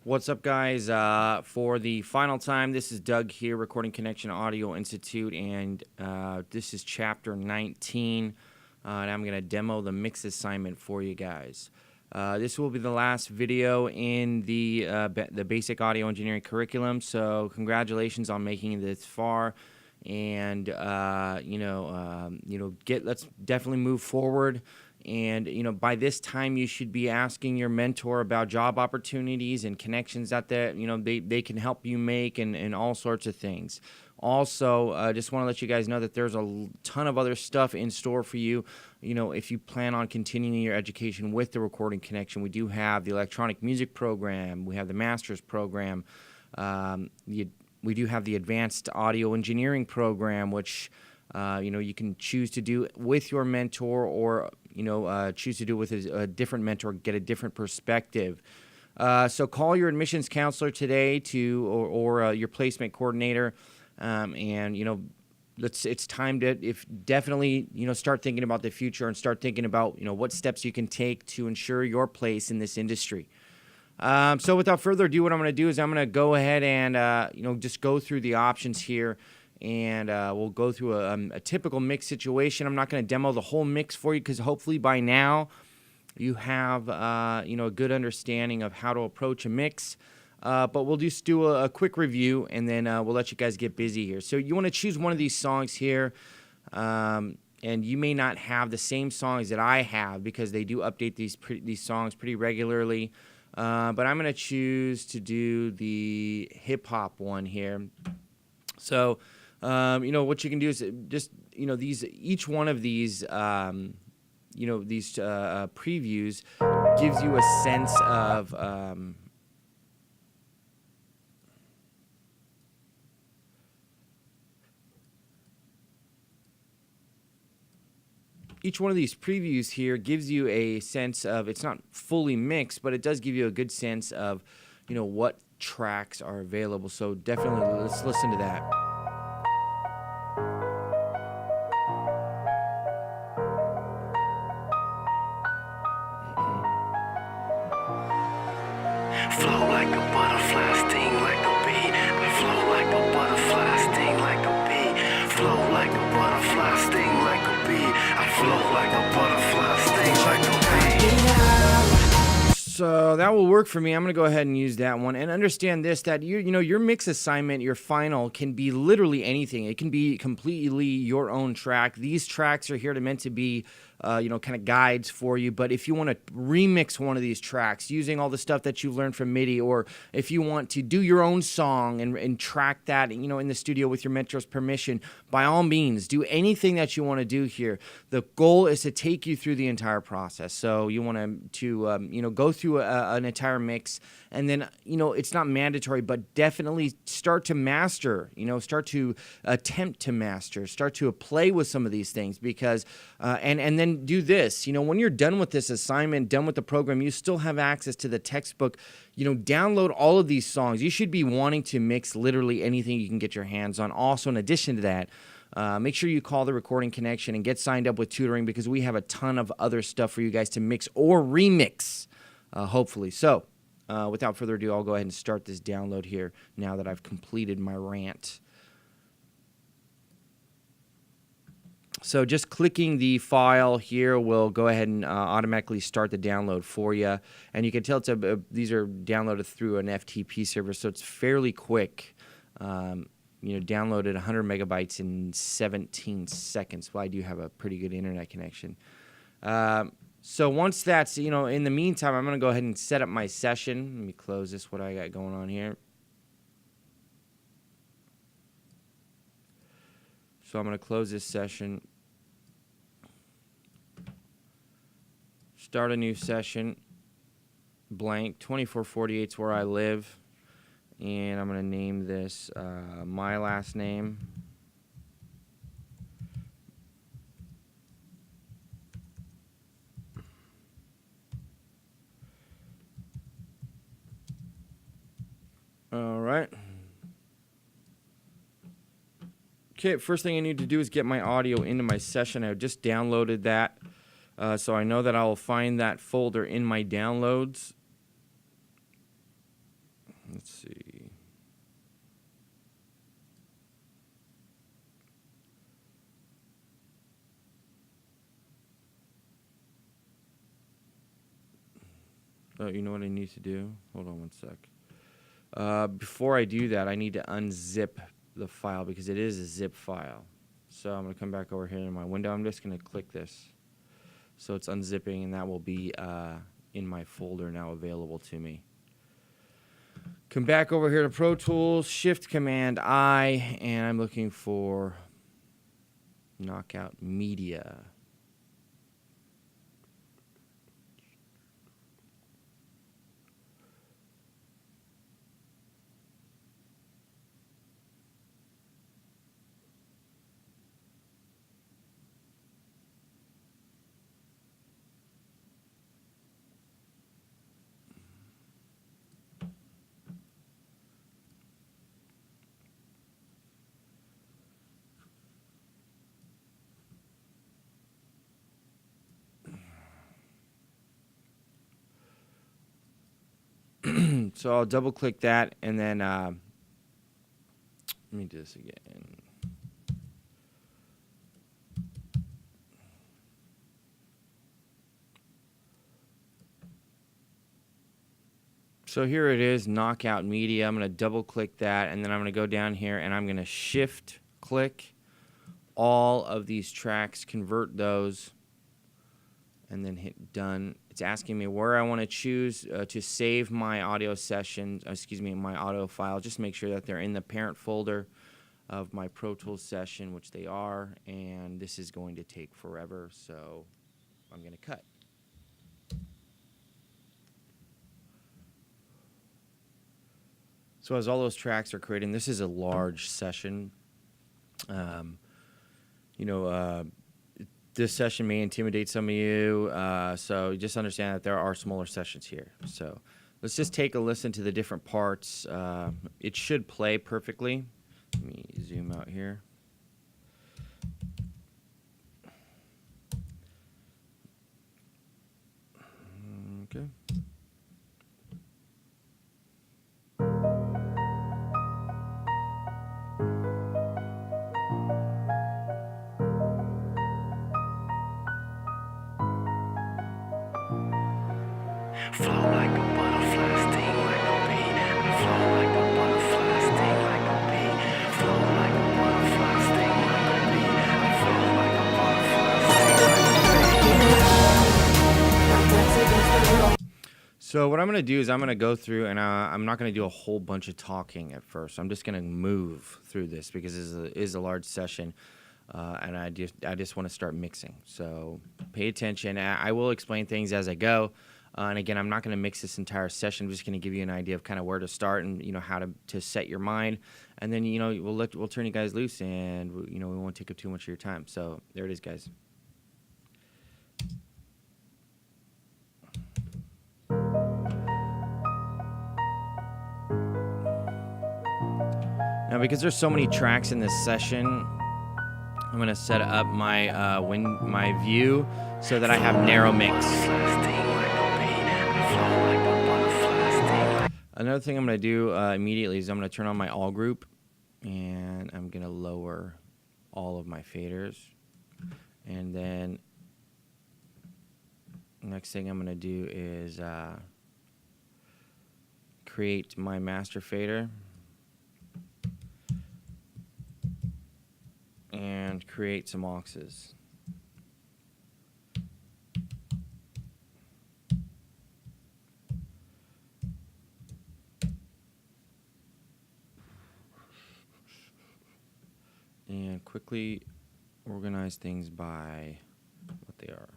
What's up, guys? For the final time, this is Doug here, Recording Connection Audio Institute, and this is Chapter 19, and I'm going to demo the mix assignment for you guys. This will be the last video in the basic audio engineering curriculum, so congratulations on making it this far, and let's definitely move forward. And, by this time, you should be asking your mentor about job opportunities and connections that they can help you make and all sorts of things. Also, just want to let you guys know that there's a ton of other stuff in store for you. If you plan on continuing your education with the Recording Connection, we do have the electronic music program. We have the master's program. We do have the advanced audio engineering program, which you can choose to do with your mentor or choose to do with a different mentor, get a different perspective. So call your admissions counselor today or your placement coordinator, and it's time to definitely start thinking about the future and start thinking about what steps you can take to ensure your place in this industry. So without further ado, what I'm going to do is I'm going to go ahead and just go through the options here. And we'll go through a typical mix situation. I'm not going to demo the whole mix for you because hopefully by now you have a good understanding of how to approach a mix. But we'll just do a quick review, and then we'll let you guys get busy here. So you want to choose one of these songs here, and you may not have the same songs that I have because they do update these songs pretty regularly. But I'm going to choose to do the hip-hop one here. So what you can do is just, each one of these, previews gives you a sense of, each one of these previews here gives you a sense of, it's not fully mixed, but it does give you a good sense of, what tracks are available. So definitely let's listen to that. Flow like a butterfly, sting like a bee. Flow like a butterfly, sting like a bee. Flow like a butterfly, sting like a bee. I flow like a butterfly, sting like a bee. So that will work for me. I'm going to go ahead and use that one. And understand this, that your mix assignment, your final, can be literally anything. It can be completely your own track. These tracks are meant to be kind of guides for you. But if you want to remix one of these tracks using all the stuff that you've learned from MIDI, or if you want to do your own song and track that, in the studio with your mentor's permission, by all means, do anything that you want to do here. The goal is to take you through the entire process. So you want to go through an entire mix, and then, it's not mandatory, but definitely start to master, start to attempt to master, start to play with some of these things, because, and then do this, when you're done with this assignment, done with the program, you still have access to the textbook. Download all of these songs. You should be wanting to mix literally anything you can get your hands on. Also, in addition to that, make sure you call the Recording Connection and get signed up with tutoring, because we have a ton of other stuff for you guys to mix or remix, hopefully. So, without further ado, I'll go ahead and start this download here now that I've completed my rant. So just clicking the file here will go ahead and automatically start the download for you. And you can tell these are downloaded through an FTP server, so it's fairly quick. Downloaded 100 megabytes in 17 seconds. Well, I do have a pretty good internet connection. So once that's, in the meantime, I'm going to go ahead and set up my session. Let me close this, what I got going on here. So I'm going to close this session. Start a new session. Blank. 2448 is where I live. And I'm going to name this my last name. All right. Okay, first thing I need to do is get my audio into my session. I just downloaded that So I know that I'll find that folder in my downloads. Let's see. Oh, you know what I need to do? Hold on one sec. Before I do that, I need to unzip the file because it is a zip file. So I'm going to come back over here in my window. I'm just going to click this. So it's unzipping, and that will be in my folder now available to me. Come back over here to Pro Tools, Shift Command I, and I'm looking for Knockout Media. So I'll double click that, and then let me do this again. So here it is, Knockout Media. I'm going to double click that, and then I'm going to go down here, and I'm going to shift click all of these tracks, convert those, and then hit done. It's asking me where I want to choose to save my audio sessions, my audio file. Just make sure that they're in the parent folder of my Pro Tools session, which they are, and this is going to take forever, so I'm going to cut. So as all those tracks are creating, this is a large session. This session may intimidate some of you, so just understand that there are smaller sessions here. So let's just take a listen to the different parts. It should play perfectly. Let me zoom out here. Okay. Flow like a butterfly, sting like a bee. Flow like a butterfly, sting like a bee. Flow like a butterfly, sting like a bee. Flow like a butterfly, sting like a bee. So what I'm going to do is I'm going to go through, and I'm not going to do a whole bunch of talking at first. I'm just going to move through this because it is a large session, and I just want to start mixing. So pay attention. I will explain things as I go. And again, I'm not going to mix this entire session. I'm just going to give you an idea of kind of where to start and how to set your mind, and then we'll turn you guys loose, and we won't take up too much of your time. So there it is, guys. Now, because there's so many tracks in this session, I'm going to set up my view so that I have narrow mix. Another thing I'm going to do immediately is I'm going to turn on my all group, and I'm going to lower all of my faders. And then next thing I'm going to do is create my master fader and create some auxes. And quickly organize things by what they are.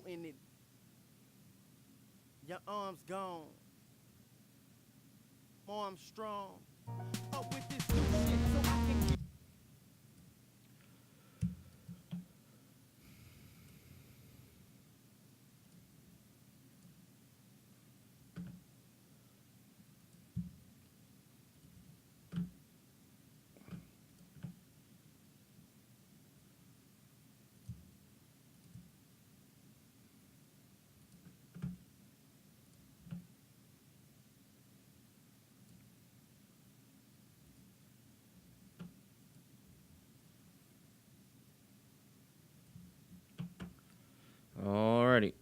promoting it. Your arms gone. Arms strong. Up with this new shit so I can keep. Alrighty.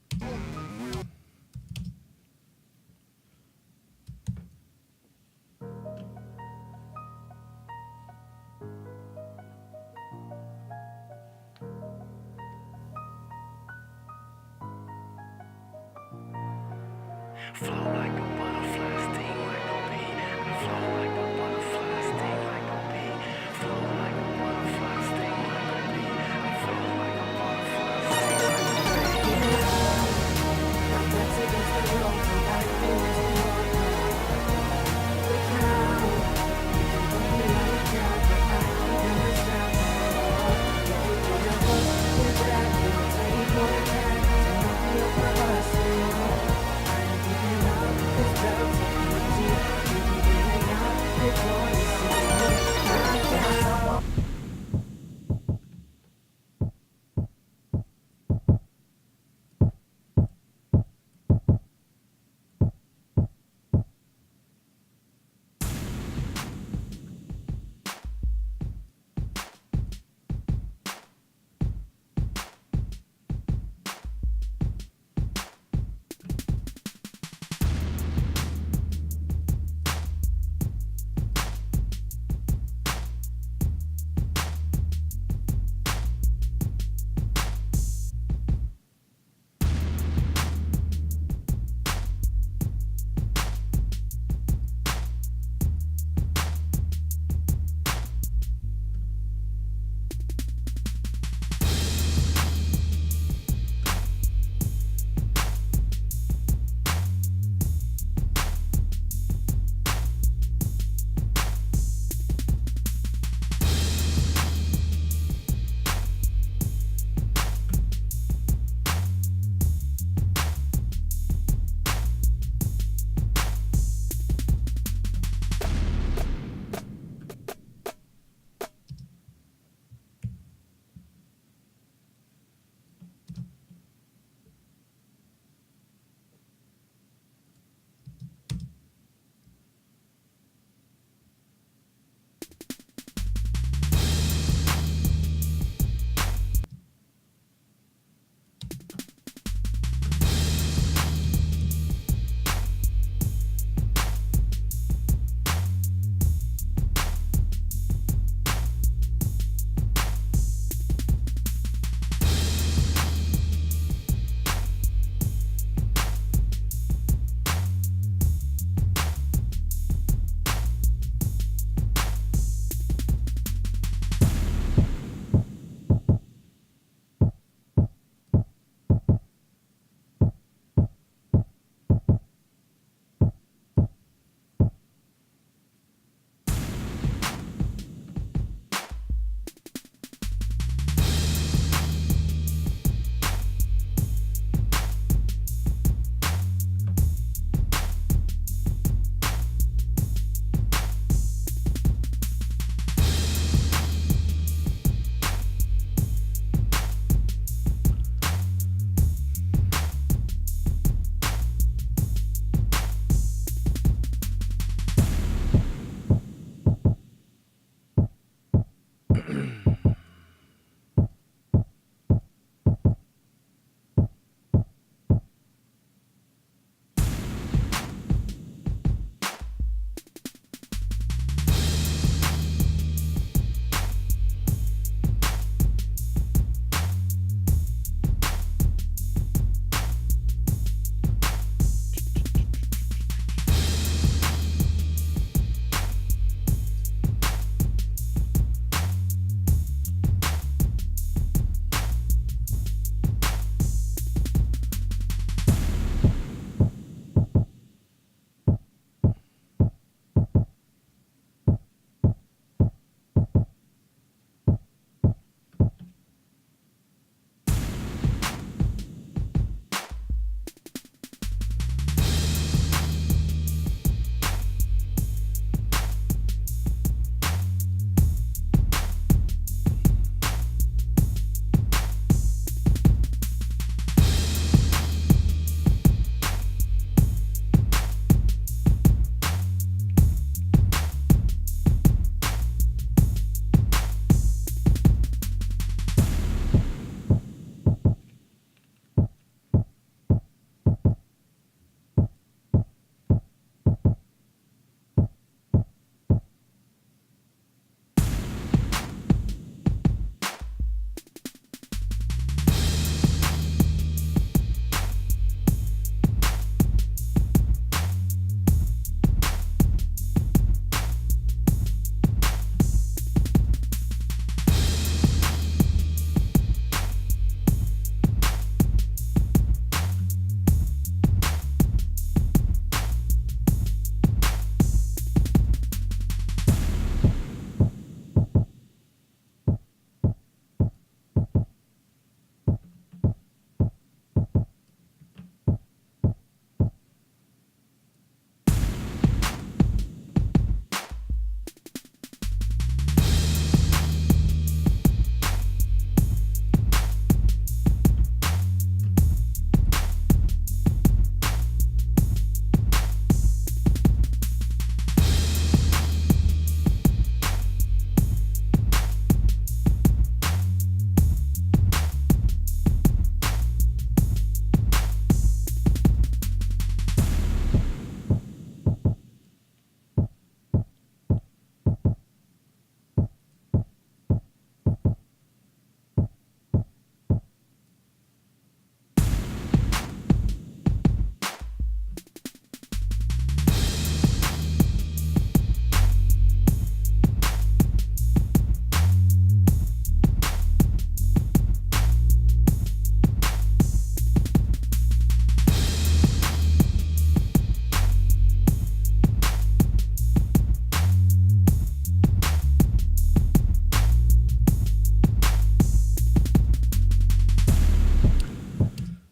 Flow like a butterfly, sting like a bee. I flow like a butterfly, sting like a bee. Flow like a butterfly, sting like a bee. I flow like a butterfly, sting like a bee.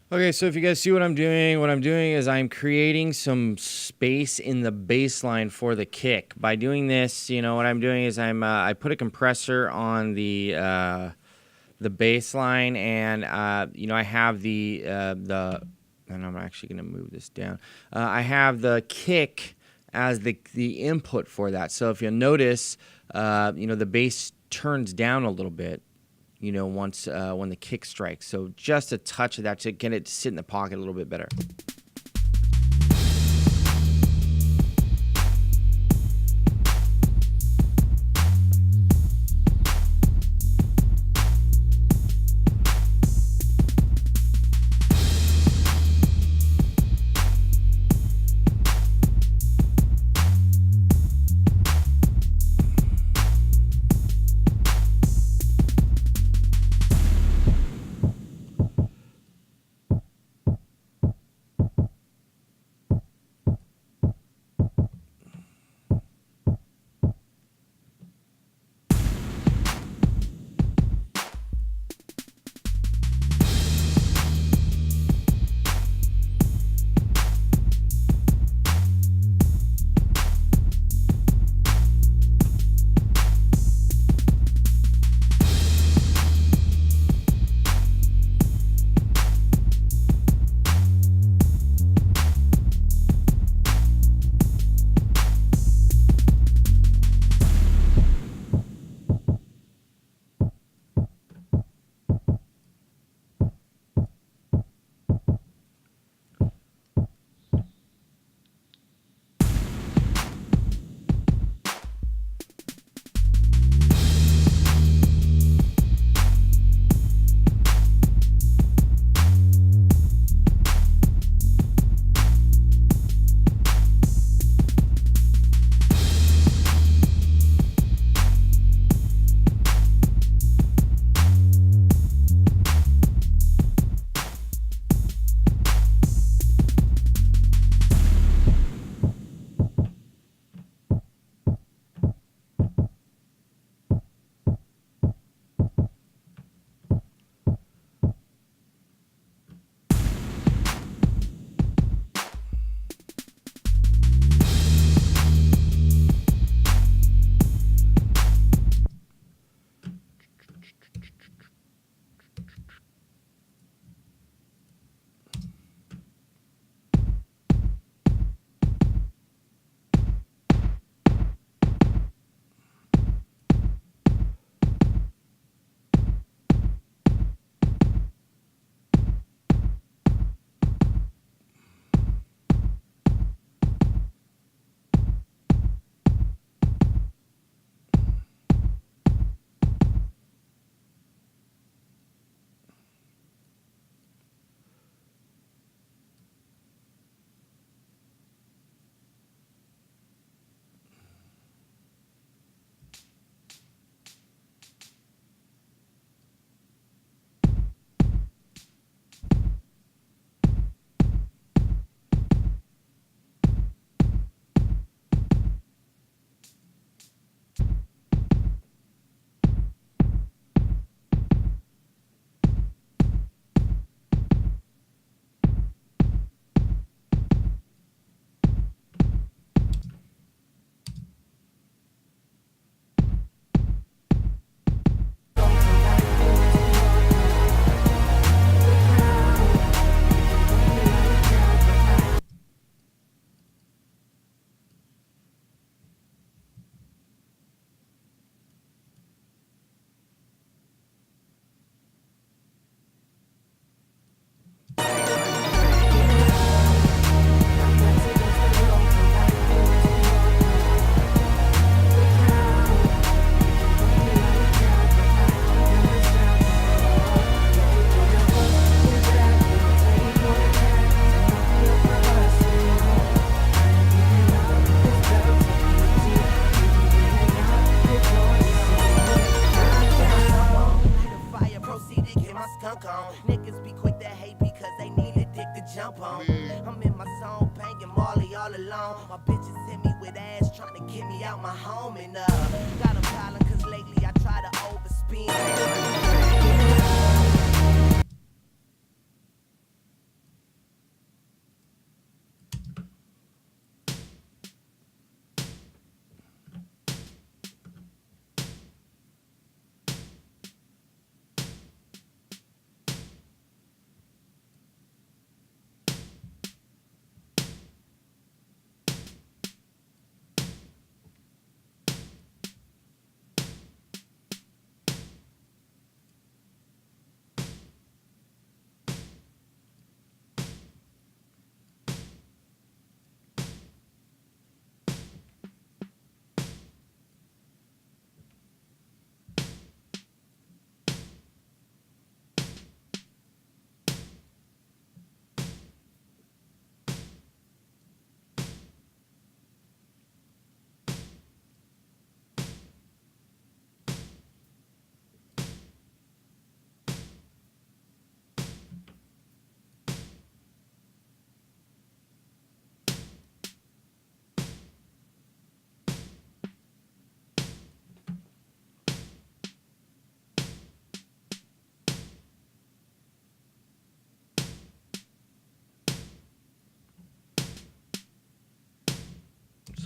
Okay, so if you guys see what I'm doing is I'm creating some space in the bass line for the kick. By doing this, what I'm doing is I put a compressor on the bass line, and I have and I'm actually going to move this down. I have the kick as the input for that. So if you'll notice, the bass turns down a little bit. Once when the kick strikes. So just a touch of that to get it to sit in the pocket a little bit better.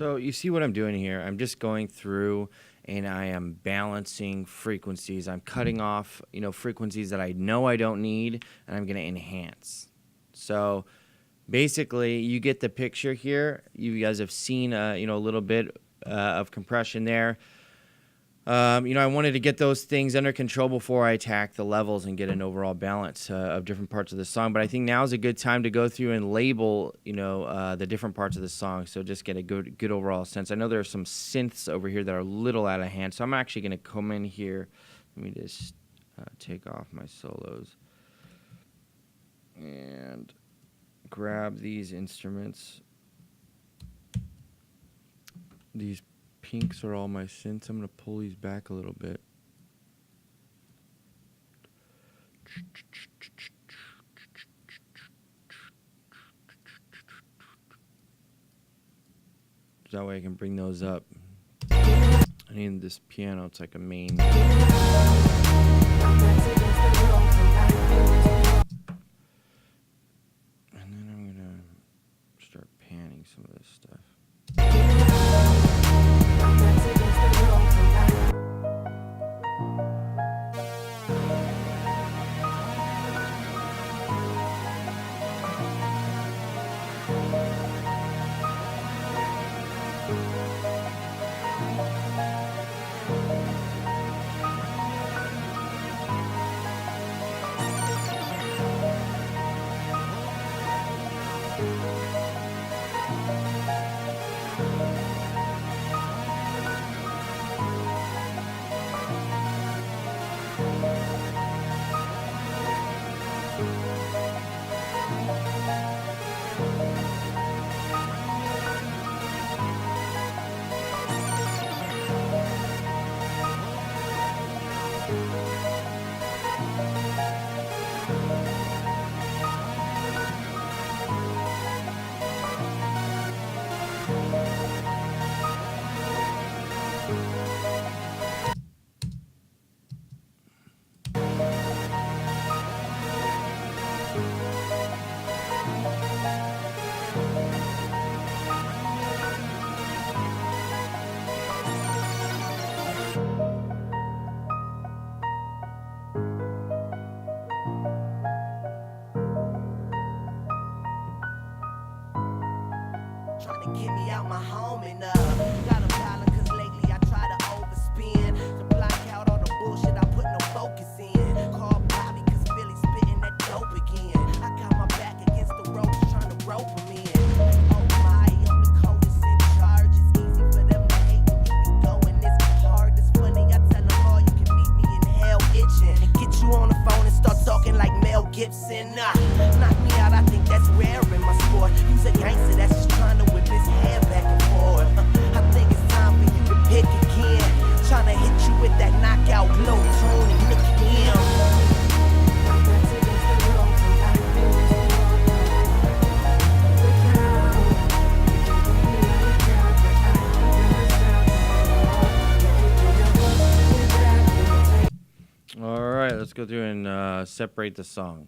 So you see what I'm doing here? I'm just going through and I am balancing frequencies. I'm cutting off, frequencies that I know I don't need, and I'm going to enhance. So basically, you get the picture here. You guys have seen, a little bit of compression there. I wanted to get those things under control before I attack the levels and get an overall balance of different parts of the song. But I think now is a good time to go through and label, the different parts of the song. So just get a good overall sense. I know there are some synths over here that are a little out of hand. So I'm actually going to come in here. Let me just take off my solos and grab these instruments. These pinks are all my synths. I'm going to pull these back a little bit. That way I can bring those up. I need this piano. It's like a main. And then I'm going to start panning some of this stuff. Trying to get me out my home and got a problem cause lately I try to overspend to block out all the bullshit I put no focus in. Call Bobby cause Philly spitting that dope again. I got my back against the ropes trying to rope him in. Oh my, I'm the coldest in charge. It's easy for them to hate when you be going this hard. It's funny, I tell them all you can meet me in hell itching and get you on the phone and start talking like Mel Gibson. Knock me out, I think that's rare in my sport. You's a gangster that's just trying to whip his hand back and forth. I think it's time for you to pick again. Trying to hit you with that knockout blow tone and Nick All right, let's go through and separate the song.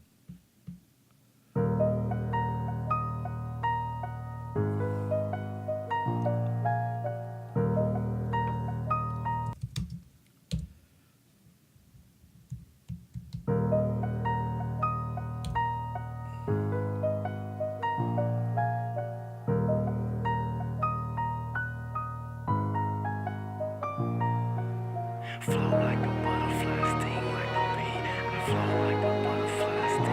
Flow like a butterfly, sting like a bee. I flow like a butterfly, sting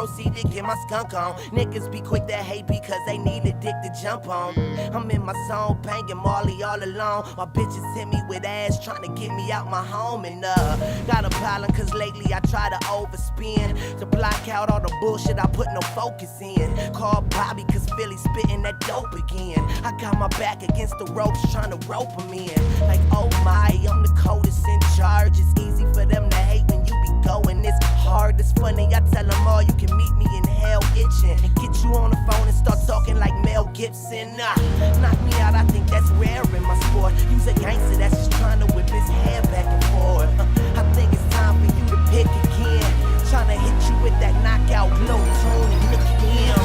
proceed to get my skunk on. Niggas be quick to hate because they need a dick to jump on. I'm in my zone, banging Marley all alone, while bitches hit me with ass trying to get me out my home. And got a problem cause lately I try to overspend to block out all the bullshit I put no focus in. Call Bobby cause Philly spitting that dope again. I got my back against the ropes trying to rope them in. Like oh my, I'm the coldest in charge. It's easy for them to hate when you be going this hard. It's funny, I tell them all you can meet me in hell itching and get you on the phone and start talking like Mel Gibson. Knock me out, I think that's rare in my sport. Use a gangster that's just trying to whip his hair back and forth. I think it's time for you to pick again. Trying to hit you with that knockout blow tune and look again.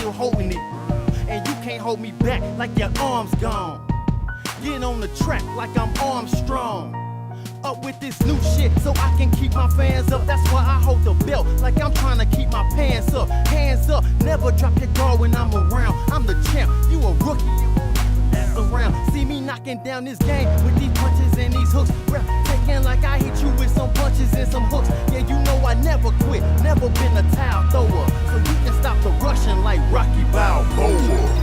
Holding it, and you can't hold me back like your arm's gone. Get on the track like I'm Armstrong. Up with this new shit so I can keep my fans up. That's why I hold the belt like I'm trying to keep my pants up. Hands up, never drop your guard when I'm around. I'm the champ, you a rookie, you won't even pass around. See me knocking down this game with these punches and these hooks. Taking like I hit you with some punches and some hooks. Yeah, you know I never quit, never been a towel thrower. So you can stop the rushing like Rocky Balboa.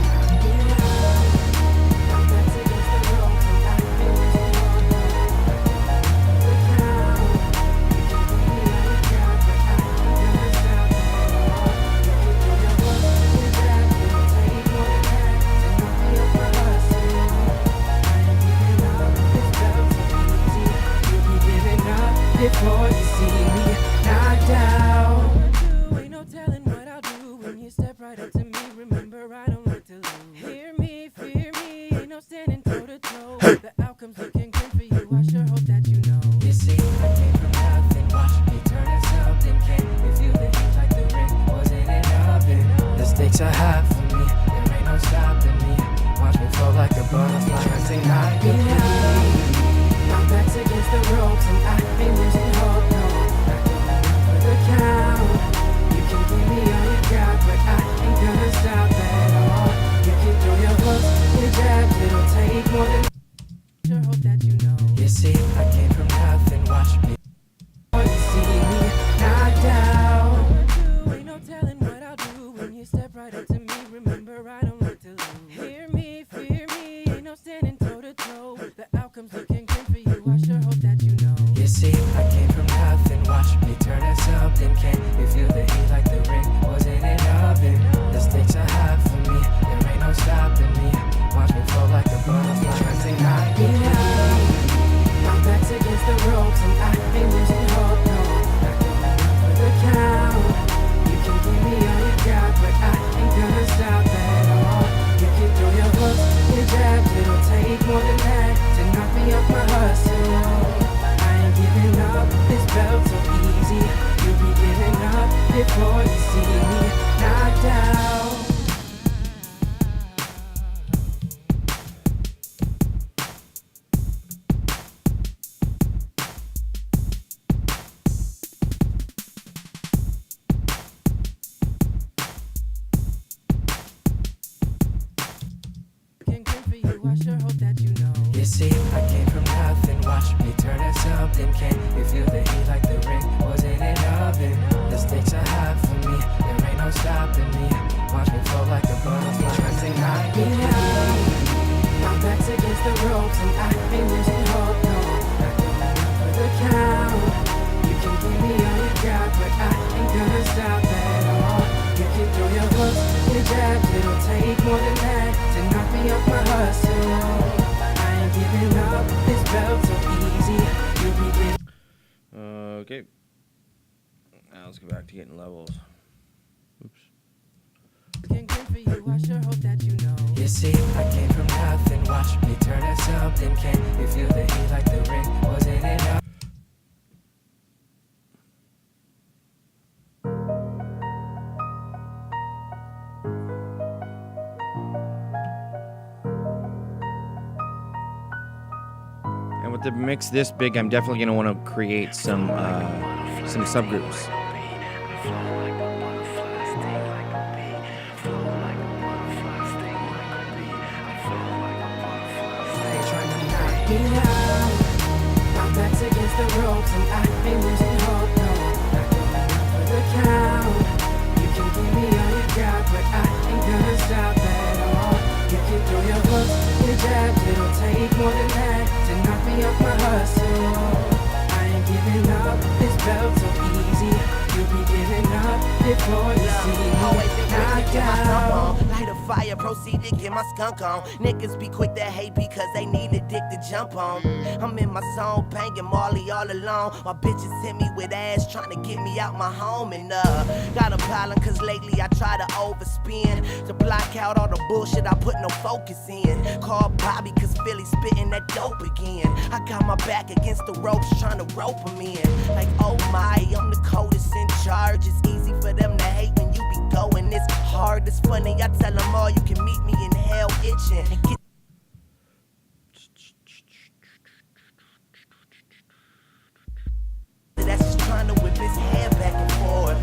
Before you see me knocked down, ain't no telling what I'll do when you step right up to me. Remember, I don't like to lose. Hear me, fear me, ain't no standing toe to toe. The outcome's looking good for you. I sure hope that you know. You see, I came from nothing. Watch me turn to something. Can you feel the heat like the ring was in an oven? The stakes are high for me. There ain't no stopping me. Watch me flow like a butterfly. Trusting I can be. My back's against the ropes and I ain't losing hope, no. Not going for the count. You can give me all you got, but I ain't gonna stop at all. You can throw your hooks, your jabs, it'll take more than. Sure hope that you know. You see, I came from nothing, watch me. You see me knocked down. Ain't no telling what I'll do when you step right up to me. Remember, I don't like to lose. Hear me, fear me, ain't no standing toe to toe. The outcome's looking good for you. I sure hope that you know. You see, I came from nothing. Watch me turn to something. Can you feel the heat like the ring was in an oven? The stakes are high for me. There ain't no stopping me. Watch me flow like a butterfly. Trusting I can be. My back's against the ropes and I ain't losing hope. No, not going for the count. You can give me all you got, but I ain't gonna stop at all. You can throw your hooks, your jabs. It'll take more than that to knock me off my hustle. I ain't giving up, this belt so easy. You'll be giving up before you see me knocked down. I sure hope that you know. You see, I came from nothing. Watch me turn to something. Can you feel the heat like the ring was in an oven? The stakes are high for me. There ain't no stopping me. Watch me flow like a butterfly. Trusting I can be. My back's against the ropes and I ain't losing hope. No, not going for the count. You can give me all you got, but I ain't gonna stop at all. You can throw your hooks, your jabs. It'll take more than that to knock me off my hustle. I ain't giving up, this belt so easy. You'll be giving. Okay. Now let's go back to getting levels. Oops. Looking good for you, I sure hope that you know. You see, I came from nothing. Watch me turn to something. Can you feel the heat like the ring? Was it enough? And with the mix this big, I'm definitely going to want to create some subgroups. They trying to knock me out. My back's against the ropes and I ain't losing hope, no. Not going up for the count. You can give me all you got, but I ain't gonna stop at all. You can throw your hooks, your jabs, it'll take more than that to knock me off my hustle. I ain't giving up, this belt so easy. You'll be giving up before you see me knocked out. Light a fire, proceed to get my skunk on. Niggas be quick to hate because they need a dick to jump on. I'm in my zone, banging Marley all alone. While bitches hit me with ass trying to get me out my home. And got a problem cause lately I try to overspend to block out all the bullshit I put no focus in. Call Bobby cause Philly spitting that dope again. I got my back against the ropes trying to rope them in. Like oh my, I'm the coldest in charge. It's easy for them to hate when you be going this hard. It's funny, I tell them all you can meet me in hell itching. And get that's just trying to whip his hair back and forth.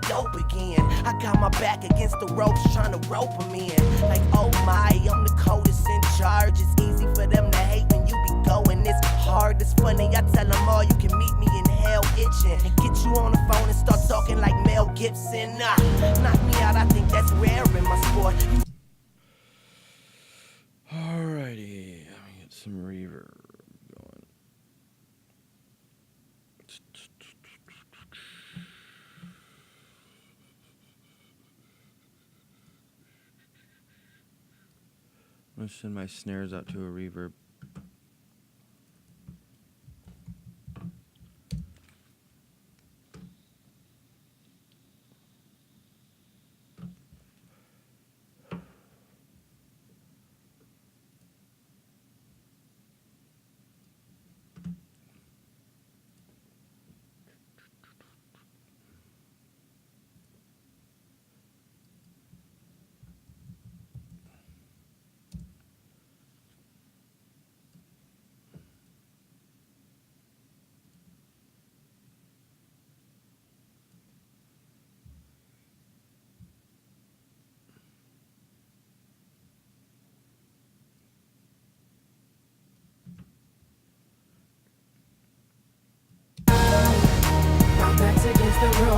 dope again. I got my back against the ropes trying to rope them in. Like, oh my, I'm the coldest in charge. It's easy for them to hate when you be going this hard. It's funny, I tell them all you can meet me in hell itching. And get you on the phone and start talking like Mel Gibson. Knock me out, I think that's rare in my sport. Alrighty, let me get some reverb going. I'm gonna send my snares out to a reverb.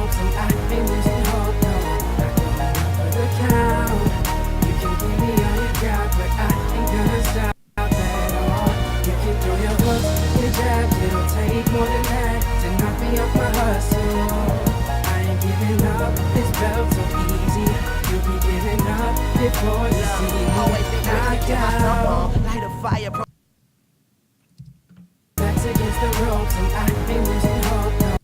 ropes and I ain't losing hope, no. Not going for the count. You can give me all you got, but I ain't gonna stop at all. You can throw your hooks, your jabs, it'll take more than that to knock me off my hustle. I ain't giving up, this belt so easy. You'll be giving up before you see me Always been knocked get my stump out. on. Light a fire, Backs against the ropes and I ain't losing hope, no.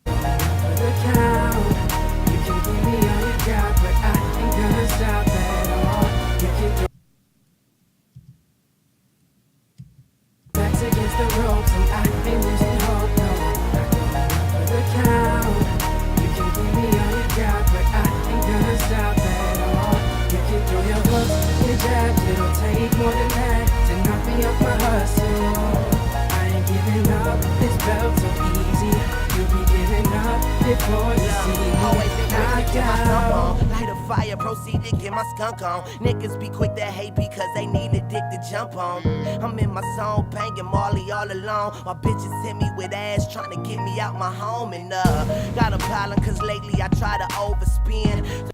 For the count. You can give me all you got, but I ain't gonna stop at all. You can throw backs against the ropes and I ain't losing hope, no. Not going for the count. You can give me all you got, but I ain't gonna stop at all. You can throw your hooks, your jabs, it'll take more than that to knock me off my hustle. I ain't giving up, this belt so easy. You'll be giving up before you see me always been knocked get my stump out. on. Light a fire, proceed to get my skunk on. Niggas be quick to hate because they need a dick to jump on. I'm in my zone, banging Marley all alone. While bitches hit me with ass, trying to get me out my home. And got a problem cause lately I try to overspend.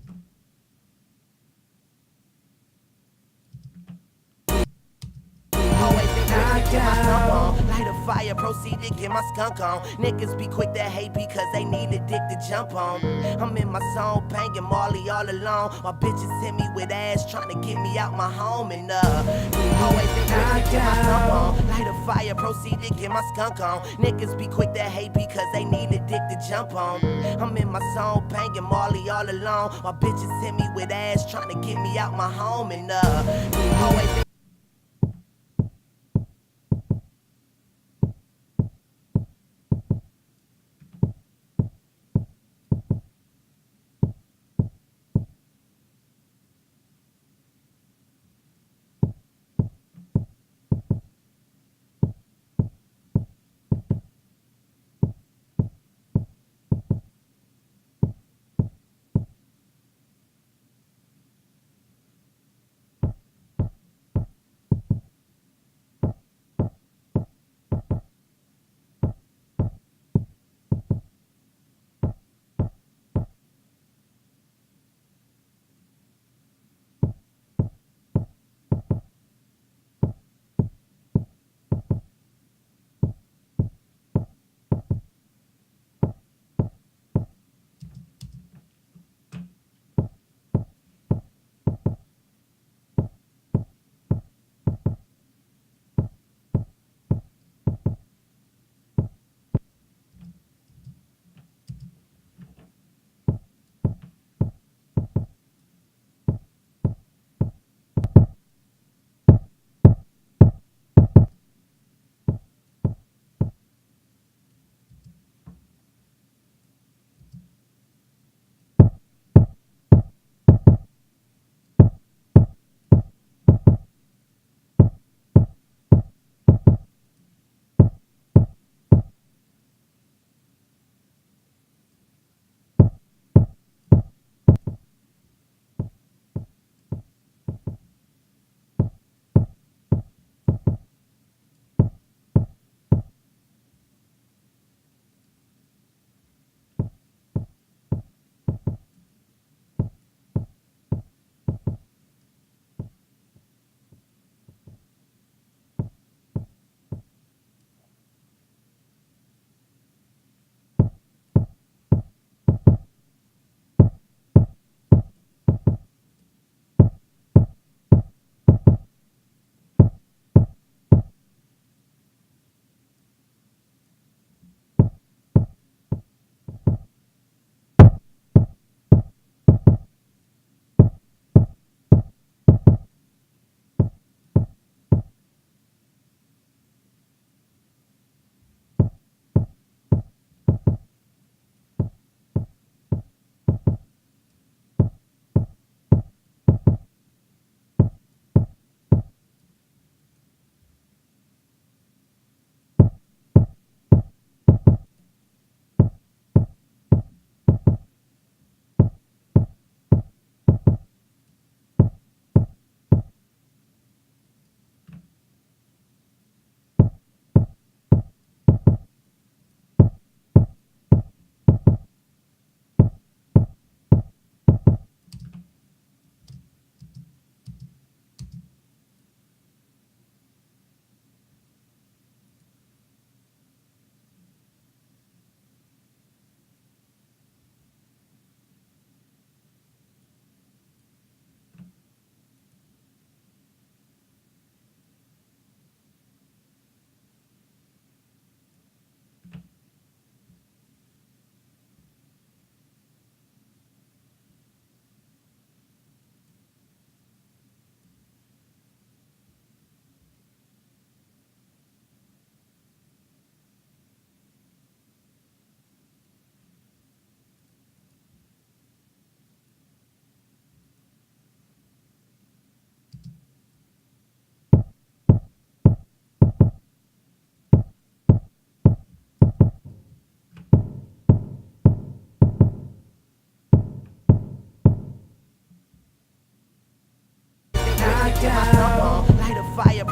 Always been quick to get my stump on. Light a fire, proceed to get my skunk on. Niggas be quick to hate because they need a dick to jump on. I'm in my zone, banging Marley all alone. While bitches hit me with ass, trying to get me out my home. And always been quick to get my stump on. Light a fire, proceed to get my skunk on. Niggas be quick to hate because they need a dick to jump on. I'm in my zone, banging Marley all alone. While bitches hit me with ass, trying to get me out my home. And always been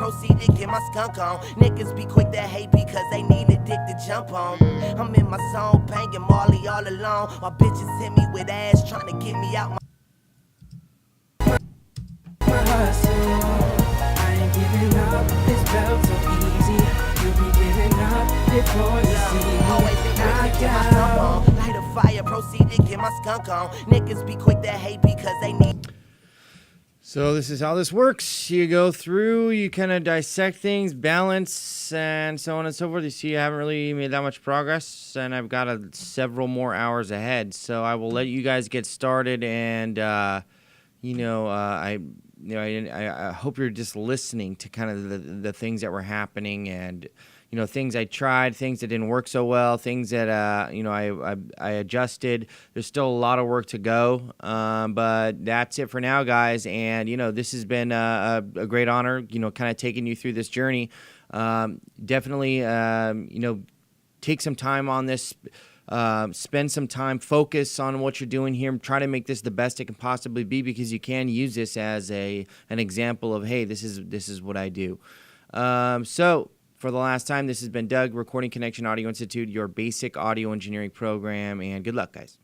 proceed to get my skunk on. Niggas be quick to hate because they need a dick to jump on. I'm in my zone, banging Marley all alone. While bitches hit me with ass trying to get me out my hustle. I ain't giving up, this belt so easy. You'll be giving up before you see me. Always been quick to get my stump on. Light a fire, proceed to get my skunk on. Niggas be quick to hate because they need. So this is how this works. You go through, you kind of dissect things, balance, and so on and so forth. You see I haven't really made that much progress, and I've got several more hours ahead. So I will let you guys get started, and I hope you're just listening to kind of the things that were happening, and things I tried, things that didn't work so well, things that I adjusted. There's still a lot of work to go, but that's it for now, guys. And this has been a great honor, kind of taking you through this journey. Definitely, take some time on this. Spend some time, focus on what you're doing here, try to make this the best it can possibly be, because you can use this as an example of, hey, this is what I do. So for the last time, this has been Doug, Recording Connection Audio Institute, your basic audio engineering program, and good luck, guys.